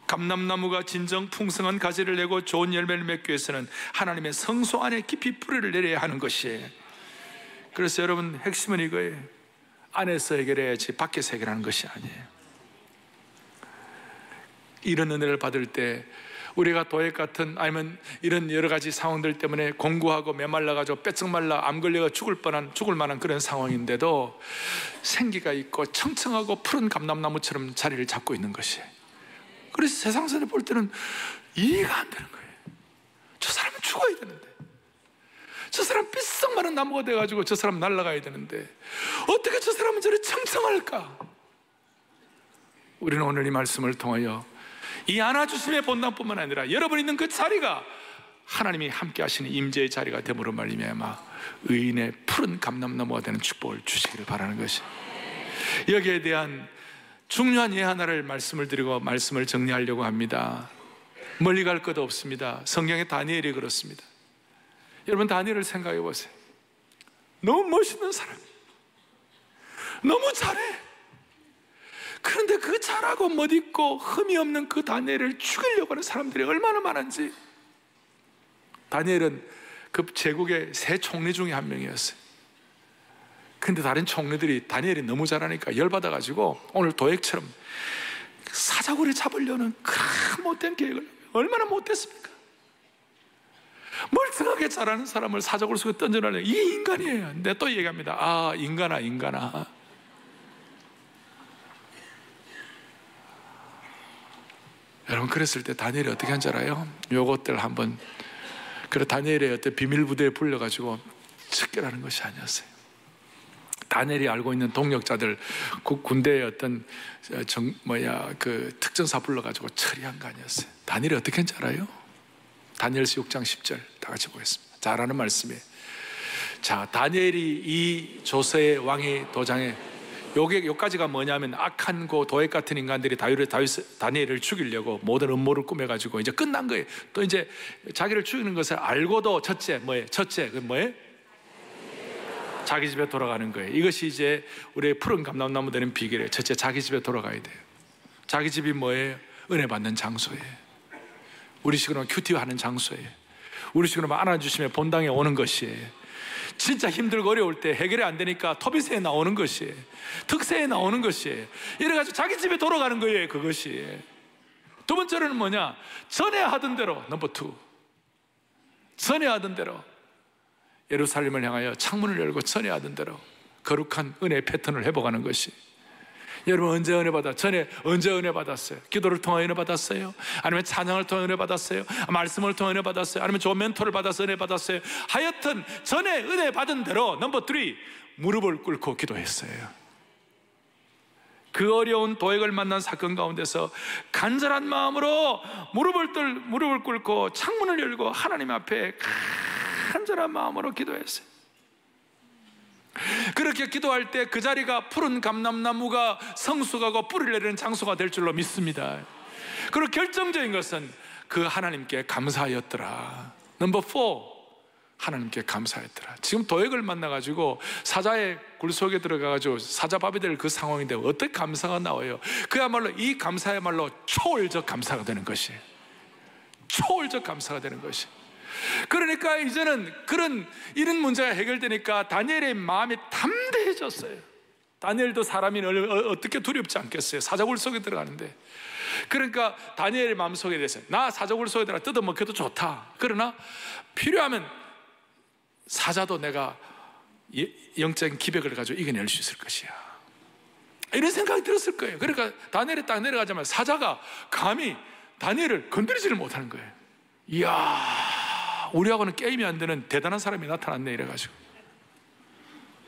감람나무가 진정 풍성한 가지를 내고 좋은 열매를 맺기 위해서는 하나님의 성소 안에 깊이 뿌리를 내려야 하는 것이에요. 그래서 여러분, 핵심은 이거예요. 안에서 해결해야지 밖에서 해결하는 것이 아니에요. 이런 은혜를 받을 때 우리가 도액 같은, 아니면 이런 여러 가지 상황들 때문에 공고하고 메말라가지고 빼쩍 말라 암 걸려가 죽을 만한 그런 상황인데도 생기가 있고 청청하고 푸른 감람나무처럼 자리를 잡고 있는 것이에요. 그래서 세상선에 볼 때는 이해가 안 되는 거예요. 저 사람은 죽어야 되는데, 저 사람 삐썩 마른 나무가 돼가지고 저 사람 날아가야 되는데 어떻게 저 사람은 저리 청청할까? 우리는 오늘 이 말씀을 통하여 이 안아주심의 본당뿐만 아니라 여러분 있는 그 자리가 하나님이 함께 하시는 임재의 자리가 됨으로 말미암아 의인의 푸른 감람나무가 되는 축복을 주시기를 바라는 것이, 여기에 대한 중요한 예 하나를 말씀을 드리고 말씀을 정리하려고 합니다. 멀리 갈 것도 없습니다. 성경의 다니엘이 그렇습니다. 여러분, 다니엘을 생각해 보세요. 너무 멋있는 사람, 너무 잘해. 그런데 그 잘하고 멋있고 흠이 없는 그 다니엘을 죽이려고 하는 사람들이 얼마나 많은지. 다니엘은 그 제국의 세 총리 중에 한 명이었어요. 근데 다른 총리들이 다니엘이 너무 잘하니까 열받아가지고 오늘 도액처럼 사자굴에 잡으려는 큰 못된 계획을, 얼마나 못됐습니까? 멀쩡하게 잘하는 사람을 사자굴 속에 던져놓으려고, 이게 인간이에요. 내가 또 얘기합니다. 인간아. 여러분, 그랬을 때 다니엘이 어떻게 한 줄 알아요? 요것들 한번, 그래 다니엘의 어떤 비밀 부대에 불려가지고 척결하는 것이 아니었어요. 다니엘이 알고 있는 동력자들, 군대의 어떤 그 특전사 불러가지고 처리한 거 아니었어요. 다니엘이 어떻게 했는지 알아요? 다니엘서 6장 10절 다 같이 보겠습니다. 잘 아는 말씀이에요. 자, 다니엘이 이 조서의 왕의 도장에, 여기까지가 뭐냐면 악한 도액 같은 인간들이 다니엘을 죽이려고 모든 음모를 꾸며가지고 이제 끝난 거예요. 또 이제 자기를 죽이는 것을 알고도 첫째, 그 뭐예요? 자기 집에 돌아가는 거예요. 이것이 이제 우리의 푸른 감람나무 되는 비결이에요. 첫째, 자기 집에 돌아가야 돼요. 자기 집이 뭐예요? 은혜 받는 장소예요. 우리식으로 큐티 하는 장소예요. 우리식으로 안아주시며 본당에 오는 것이에요. 진짜 힘들고 어려울 때 해결이 안 되니까 토비세에 나오는 것이에요. 특세에 나오는 것이에요. 이래가지고 자기 집에 돌아가는 거예요. 그것이. 두 번째로는 뭐냐? 전에 하던 대로, 넘버 2, 전에 하던 대로 예루살렘을 향하여 창문을 열고 전에 하던 대로 거룩한 은혜의 패턴을 회복하는 것이. 여러분 언제 은혜 받아? 전에 언제 은혜 받았어요? 기도를 통해 은혜 받았어요? 아니면 찬양을 통해 은혜 받았어요? 말씀을 통해 은혜 받았어요? 아니면 좋은 멘토를 받아서 은혜 받았어요? 하여튼 전에 은혜 받은 대로 넘버 3, 무릎을 꿇고 기도했어요. 그 어려운 도액을 만난 사건 가운데서 간절한 마음으로 무릎을 꿇고 창문을 열고 하나님 앞에 간절한 마음으로 기도했어요. 그렇게 기도할 때 그 자리가 푸른 감람나무가 성숙하고 뿌리를 내리는 장소가 될 줄로 믿습니다. 그리고 결정적인 것은 그 하나님께 감사하였더라. 넘버 4, 하나님께 감사했더라. 지금 도액을 만나가지고 사자의 굴 속에 들어가가지고 사자밥이 될 그 상황인데 어떻게 감사가 나와요? 그야말로 이 감사야말로 초월적 감사가 되는 것이에요. 초월적 감사가 되는 것이. 그러니까 이제는 이런 문제가 해결되니까 다니엘의 마음이 담대해졌어요. 다니엘도 사람이 어떻게 두렵지 않겠어요? 사자굴 속에 들어가는데. 그러니까 다니엘의 마음속에 대해서 나 사자굴 속에 들어가 뜯어먹혀도 좋다. 그러나 필요하면 사자도 내가 영적인 기백을 가지고 이겨낼 수 있을 것이야. 이런 생각이 들었을 거예요. 그러니까 다니엘이 딱 내려가자마자 사자가 감히 다니엘을 건드리지를 못하는 거예요. 이야, 우리하고는 게임이 안 되는 대단한 사람이 나타났네 이래가지고.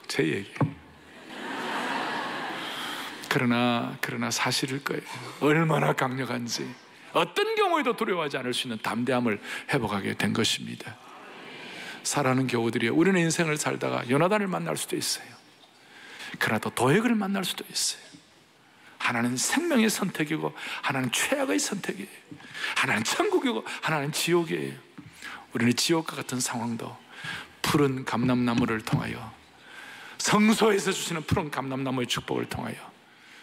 제 얘기. 그러나 사실일 거예요. 얼마나 강력한지, 어떤 경우에도 두려워하지 않을 수 있는 담대함을 회복하게 된 것입니다. 사랑하는 교우들이요, 우리는 인생을 살다가 요나단을 만날 수도 있어요. 그러나 또 도액을 만날 수도 있어요. 하나는 생명의 선택이고 하나는 최악의 선택이에요. 하나는 천국이고 하나는 지옥이에요. 우리는 지옥과 같은 상황도 푸른 감람나무를 통하여, 성소에서 주시는 푸른 감람나무의 축복을 통하여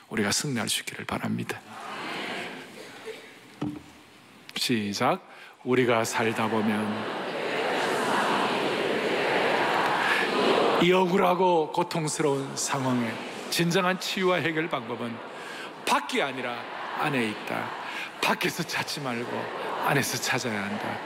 우리가 승리할 수 있기를 바랍니다. 시작. 우리가 살다 보면 이 억울하고 고통스러운 상황의 진정한 치유와 해결 방법은 밖이 아니라 안에 있다. 밖에서 찾지 말고 안에서 찾아야 한다.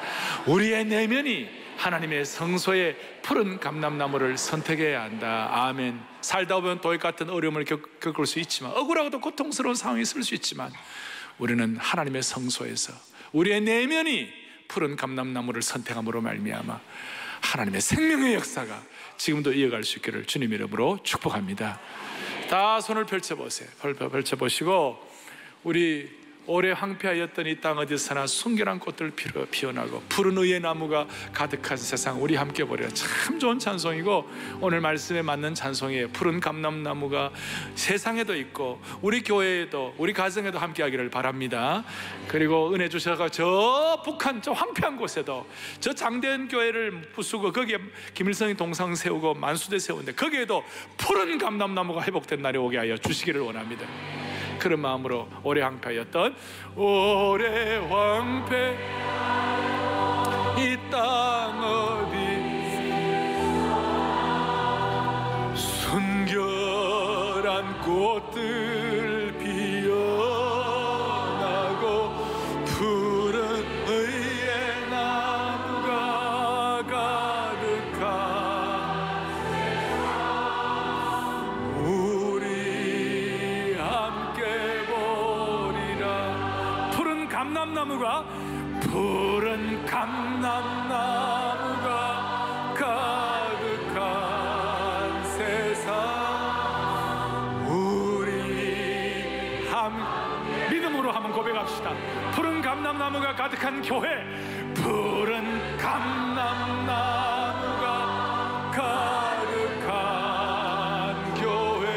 우리의 내면이 하나님의 성소의 푸른 감람나무를 선택해야 한다. 아멘. 살다 보면 도액 같은 어려움을 겪을 수 있지만, 억울하고도 고통스러운 상황이 있을 수 있지만, 우리는 하나님의 성소에서 우리의 내면이 푸른 감람나무를 선택함으로 말미암아 하나님의 생명의 역사가 지금도 이어갈 수 있기를 주님 이름으로 축복합니다. 다 손을 펼쳐보세요. 펼쳐보시고, 우리 오래 황폐하였던 이 땅 어디서나 순결한 꽃들 피어나고 푸른 의의 나무가 가득한 세상, 우리 함께 보려. 참 좋은 찬송이고 오늘 말씀에 맞는 찬송이에요. 푸른 감람나무가 세상에도 있고 우리 교회에도 우리 가정에도 함께 하기를 바랍니다. 그리고 은혜 주셔서 저 북한 저 황폐한 곳에도 저 장대현 교회를 부수고 거기에 김일성이 동상 세우고 만수대 세우는데 거기에도 푸른 감람나무가 회복된 날이 오게 하여 주시기를 원합니다. 그런 마음으로 오래 황폐하였던 오래 황폐 이 땅 어디 순결한 꽃들 피어나고 푸른 의의 나무가 가득한 우리 함께 보리라. 푸른 감람나무가 가득한 세상, 우리 믿음으로 한번 고백합시다. 푸른 감람나무가 가득한 교회, 푸른 감람나무가 가득한 교회,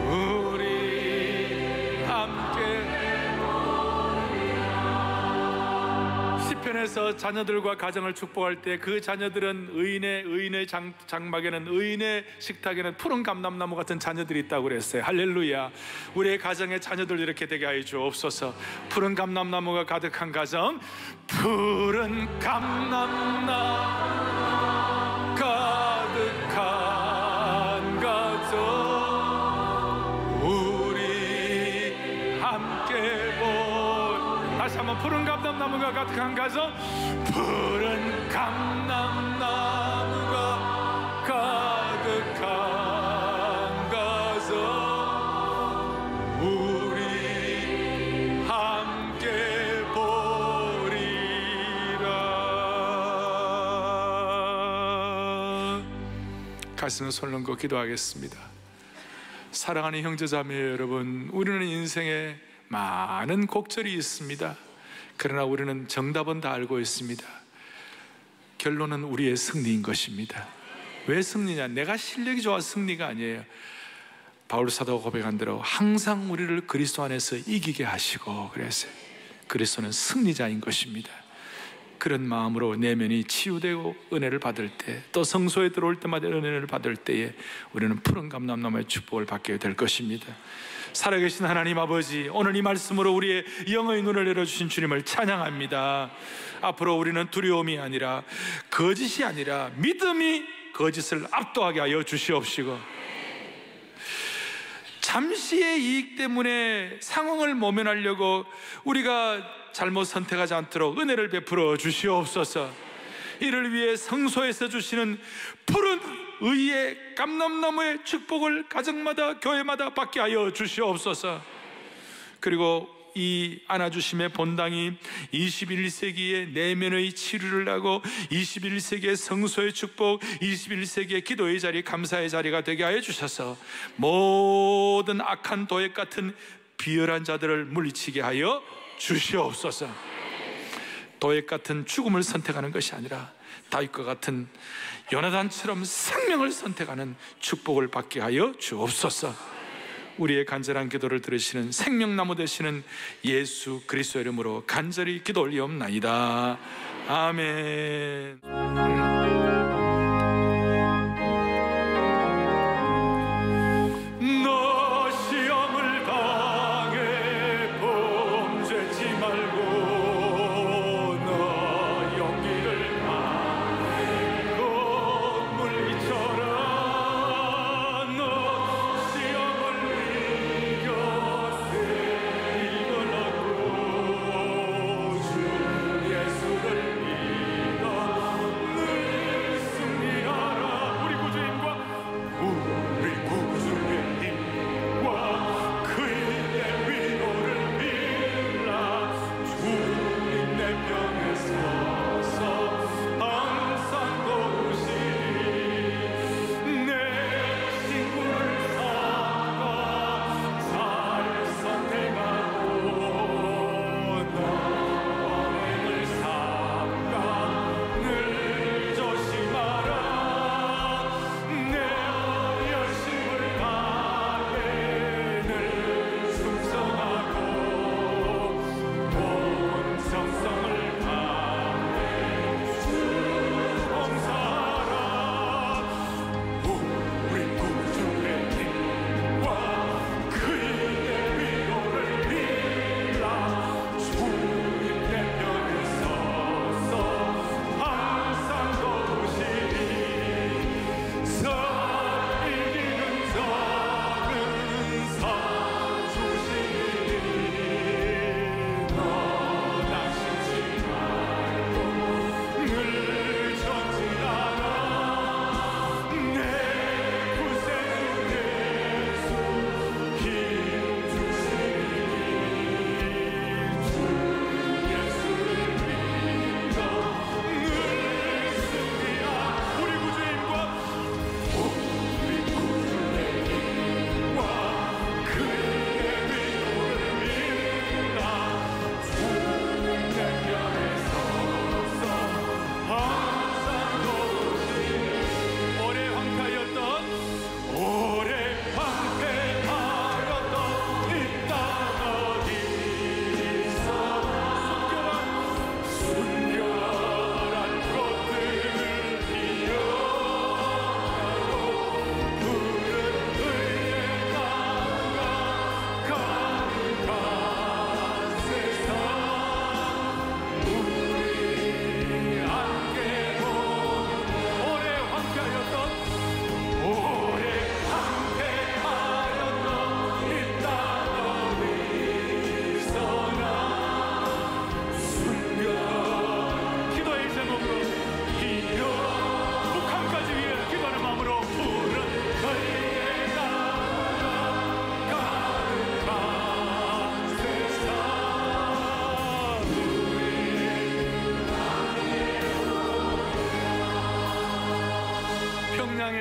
우리 함께. 시편에서 자녀들과 가정을 축복할 때 그 자녀들은 의인의 장막에는, 의인의 식탁에는 푸른 감람나무 같은 자녀들이 있다고 그랬어요. 할렐루야. 우리의 가정의 자녀들 이렇게 되게 하여 주옵소서. 푸른 감람나무가 가득한 가정, 푸른 감람나무 푸른 감람나무가 가득한 가정, 푸른 감람나무가 가득한 가정, 우리 함께 보리라. 가슴을 손 얹고 기도하겠습니다. 사랑하는 형제자매 여러분, 우리는 인생에 많은 곡절이 있습니다. 그러나 우리는 정답은 다 알고 있습니다. 결론은 우리의 승리인 것입니다. 왜 승리냐? 내가 실력이 좋아서 승리가 아니에요. 바울 사도가 고백한 대로 항상 우리를 그리스도 안에서 이기게 하시고, 그래서 그리스도는 승리자인 것입니다. 그런 마음으로 내면이 치유되고 은혜를 받을 때, 또 성소에 들어올 때마다 은혜를 받을 때에 우리는 푸른 감람나무의 축복을 받게 될 것입니다. 살아계신 하나님 아버지, 오늘 이 말씀으로 우리의 영의 눈을 열어주신 주님을 찬양합니다. 앞으로 우리는 두려움이 아니라, 거짓이 아니라 믿음이 거짓을 압도하게 하여 주시옵시고, 잠시의 이익 때문에 상황을 모면하려고 우리가 잘못 선택하지 않도록 은혜를 베풀어 주시옵소서. 이를 위해 성소에서 주시는 푸른 의의 감람나무의 축복을 가정마다 교회마다 받게 하여 주시옵소서. 그리고 이 안아주심의 본당이 21세기의 내면의 치료를 하고 21세기의 성소의 축복, 21세기의 기도의 자리, 감사의 자리가 되게 하여 주셔서 모든 악한 도액 같은 비열한 자들을 물리치게 하여 주시옵소서. 도액 같은 죽음을 선택하는 것이 아니라 다윗과 같은 요나단처럼 생명을 선택하는 축복을 받게 하여 주옵소서. 우리의 간절한 기도를 들으시는 생명나무 되시는 예수 그리스도의 이름으로 간절히 기도 올리옵나이다. 아멘. 너 시험을 당해 범죄지 말고 너 용기를 곧 물리쳐라. 너 시험을 이겨 이걸 얻고 주 예수를 믿어 늘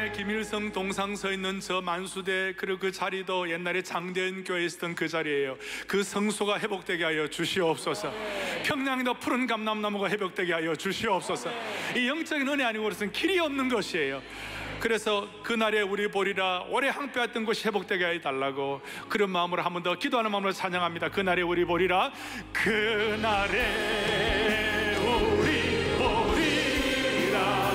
옛날에 김일성 동상 서 있는 저 만수대 그리고 그 자리도 옛날에 장대현 교회에 있었던 그 자리예요. 그 성소가 회복되게 하여 주시옵소서. 평양에도 푸른 감람나무가 회복되게 하여 주시옵소서. 이 영적인 은혜 아니고 그것은 길이 없는 것이에요. 그래서 그날에 우리 보리라 오래 항폐했던 곳이 회복되게 해달라고 그런 마음으로 한 번 더 기도하는 마음으로 찬양합니다. 그날에 우리 보리라, 그날에 우리 보리라.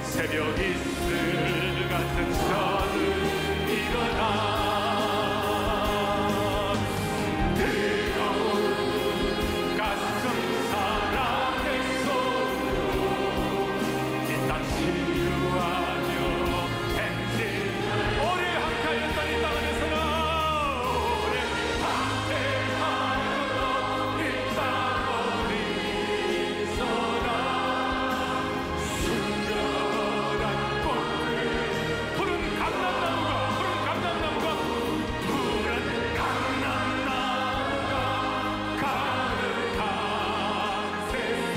새벽 이슬 같은 저는 일어나 뜨거운 가슴 사랑의 손으로 이 땅 치유하며 행진. 오래 함께하였던 이 땅 안에서는 오래 함께하였던 이 땅 어디서나 순결한 꽃들, 푸른 감람나무가 가득한 세상.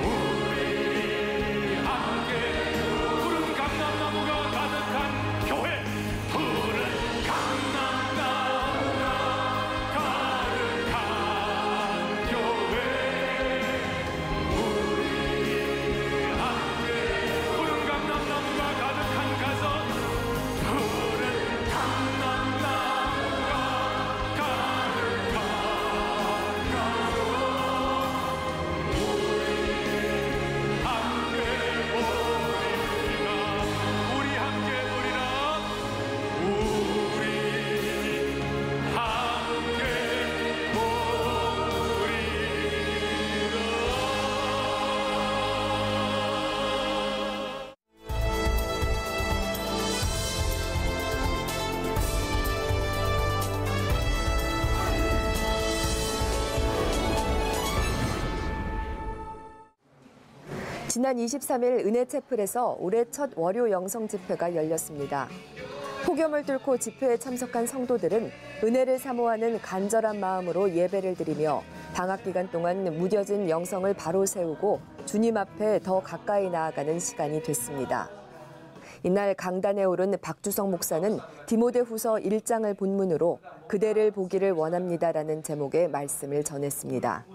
우리 함께 푸른 감람나무가 가득한 교회, 푸른 감람나무가 가득한 교회. 우리 함께 푸른 감람나무가 가득한 가정, 푸른 감람나무가 가득한 가정. 우리 함께 보리라, 우리 함께 보리라. 지난 23일 은혜채플에서 올해 첫 월요 영성 집회가 열렸습니다. 폭염을 뚫고 집회에 참석한 성도들은 은혜를 사모하는 간절한 마음으로 예배를 드리며 방학 기간 동안 무뎌진 영성을 바로 세우고 주님 앞에 더 가까이 나아가는 시간이 됐습니다. 이날 강단에 오른 박주성 목사는 디모데후서 1장을 본문으로 그대를 보기를 원합니다라는 제목의 말씀을 전했습니다.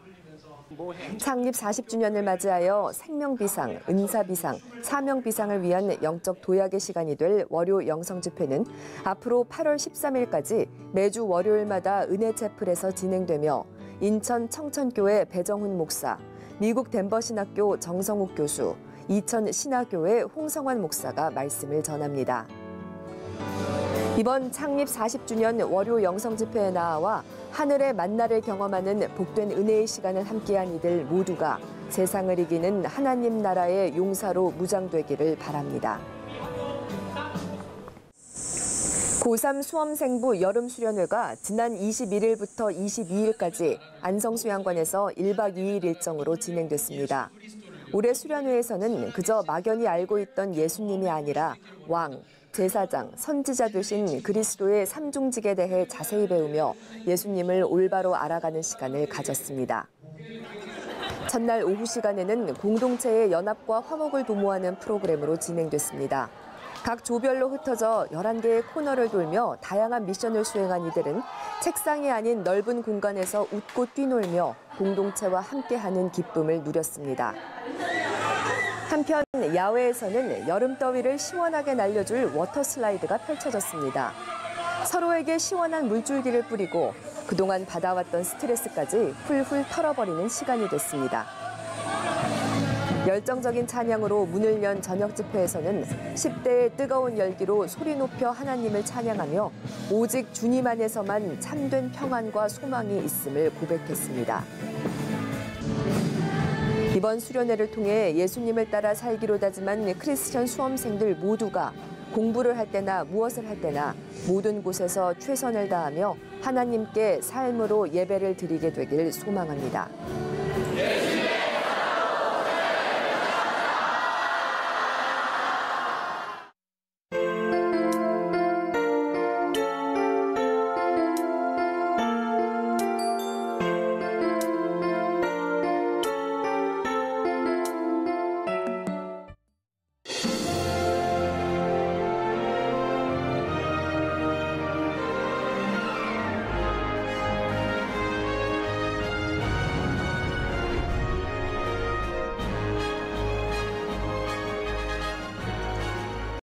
창립 40주년을 맞이하여 생명비상, 은사비상, 사명비상을 위한 영적 도약의 시간이 될 월요 영성집회는 앞으로 8월 13일까지 매주 월요일마다 은혜채플에서 진행되며 인천 청천교회 배정훈 목사, 미국 덴버신학교 정성욱 교수, 이천 신화교회 홍성환 목사가 말씀을 전합니다. 이번 창립 40주년 월요 영성집회에 나와 하늘의 만나를 경험하는 복된 은혜의 시간을 함께한 이들 모두가 세상을 이기는 하나님 나라의 용사로 무장되기를 바랍니다. 고3 수험생부 여름수련회가 지난 21일부터 22일까지 안성수양관에서 1박 2일 일정으로 진행됐습니다. 올해 수련회에서는 그저 막연히 알고 있던 예수님이 아니라 왕, 제사장, 선지자 되신 그리스도의 삼중직에 대해 자세히 배우며 예수님을 올바로 알아가는 시간을 가졌습니다. 첫날 오후 시간에는 공동체의 연합과 화목을 도모하는 프로그램으로 진행됐습니다. 각 조별로 흩어져 11개의 코너를 돌며 다양한 미션을 수행한 이들은 책상이 아닌 넓은 공간에서 웃고 뛰놀며 공동체와 함께하는 기쁨을 누렸습니다. 한편 야외에서는 여름 더위를 시원하게 날려줄 워터슬라이드가 펼쳐졌습니다. 서로에게 시원한 물줄기를 뿌리고 그동안 받아왔던 스트레스까지 훌훌 털어버리는 시간이 됐습니다. 열정적인 찬양으로 문을 연 저녁 집회에서는 10대의 뜨거운 열기로 소리 높여 하나님을 찬양하며 오직 주님 안에서만 참된 평안과 소망이 있음을 고백했습니다. 이번 수련회를 통해 예수님을 따라 살기로 다짐한 크리스천 수험생들 모두가 공부를 할 때나 무엇을 할 때나 모든 곳에서 최선을 다하며 하나님께 삶으로 예배를 드리게 되길 소망합니다.